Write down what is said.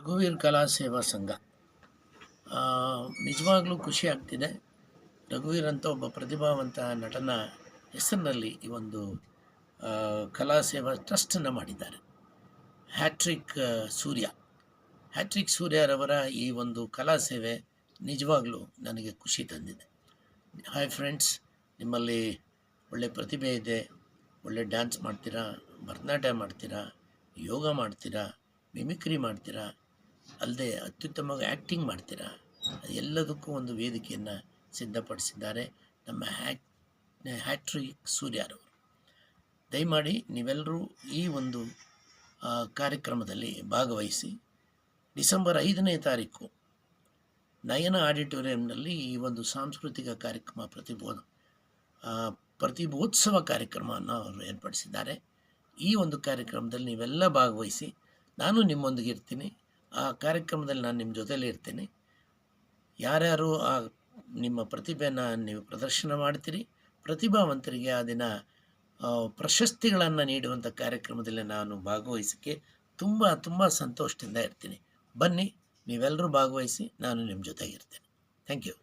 ರಘುವೀರ್ ಕಲಾ ಸೇವಾ ಸಂಘ ನಿಜವಾಗ್ಲೂ ಖುಷಿ ಆಗ್ತಿದೆ. ರಘುವೀರ್ ಅಂತ ಒಬ್ಬ ಪ್ರತಿಭಾವಂತ ನಟನ ಹೆಸರಿನಲ್ಲಿ ಈ ಒಂದು ಕಲಾ ಸೇವಾ ಟ್ರಸ್ಟನ್ನು ಮಾಡಿದ್ದಾರೆ. ಹ್ಯಾಟ್ರಿಕ್ ಸೂರ್ಯರವರ ಈ ಒಂದು ಕಲಾ ಸೇವೆ ನಿಜವಾಗ್ಲೂ ನನಗೆ ಖುಷಿ ತಂದಿದೆ. ಹಾಯ್ ಫ್ರೆಂಡ್ಸ್, ನಿಮ್ಮಲ್ಲಿ ಒಳ್ಳೆ ಪ್ರತಿಭೆ ಇದೆ, ಒಳ್ಳೆ ಡ್ಯಾನ್ಸ್ ಮಾಡ್ತೀರಾ, ಭರತನಾಟ್ಯ ಮಾಡ್ತೀರಾ, ಯೋಗ ಮಾಡ್ತೀರಾ, ಮಿಮಿಕ್ರಿ ಮಾಡ್ತೀರಾ, ಅಲ್ಲದೆ ಅತ್ಯುತ್ತಮವಾಗಿ ಆ್ಯಕ್ಟಿಂಗ್ ಮಾಡ್ತೀರಾ. ಎಲ್ಲದಕ್ಕೂ ಒಂದು ವೇದಿಕೆಯನ್ನು ಸಿದ್ಧಪಡಿಸಿದ್ದಾರೆ ನಮ್ಮ ಹ್ಯಾಟ್ರಿಕ್ ಸೂರ್ಯರವರು. ದಯಮಾಡಿ ನೀವೆಲ್ಲರೂ ಈ ಒಂದು ಕಾರ್ಯಕ್ರಮದಲ್ಲಿ ಭಾಗವಹಿಸಿ. ಡಿಸೆಂಬರ್ 5ನೇ ತಾರೀಕು ನಯನ ಆಡಿಟೋರಿಯಂನಲ್ಲಿ ಈ ಒಂದು ಸಾಂಸ್ಕೃತಿಕ ಕಾರ್ಯಕ್ರಮ ಪ್ರತಿಭೋತ್ಸವ ಕಾರ್ಯಕ್ರಮವನ್ನು ಅವರು ಏರ್ಪಡಿಸಿದ್ದಾರೆ. ಈ ಒಂದು ಕಾರ್ಯಕ್ರಮದಲ್ಲಿ ನೀವೆಲ್ಲ ಭಾಗವಹಿಸಿ. ನಾನು ನಿಮ್ಮೊಂದಿಗೆ ಇರ್ತೀನಿ. ಆ ಕಾರ್ಯಕ್ರಮದಲ್ಲಿ ನಾನು ನಿಮ್ಮ ಜೊತೆಯಲ್ಲೇ ಇರ್ತೀನಿ. ಯಾರ್ಯಾರು ನಿಮ್ಮ ಪ್ರತಿಭೆಯನ್ನು ನೀವು ಪ್ರದರ್ಶನ ಮಾಡ್ತೀರಿ, ಪ್ರತಿಭಾವಂತರಿಗೆ ಆ ದಿನ ಪ್ರಶಸ್ತಿಗಳನ್ನು ನೀಡುವಂಥ ಕಾರ್ಯಕ್ರಮದಲ್ಲಿ ನಾನು ಭಾಗವಹಿಸೋಕ್ಕೆ ತುಂಬ ಸಂತೋಷದಿಂದ ಇರ್ತೀನಿ. ಬನ್ನಿ, ನೀವೆಲ್ಲರೂ ಭಾಗವಹಿಸಿ. ನಾನು ನಿಮ್ಮ ಜೊತೆಗಿರ್ತೇನೆ. Thank you.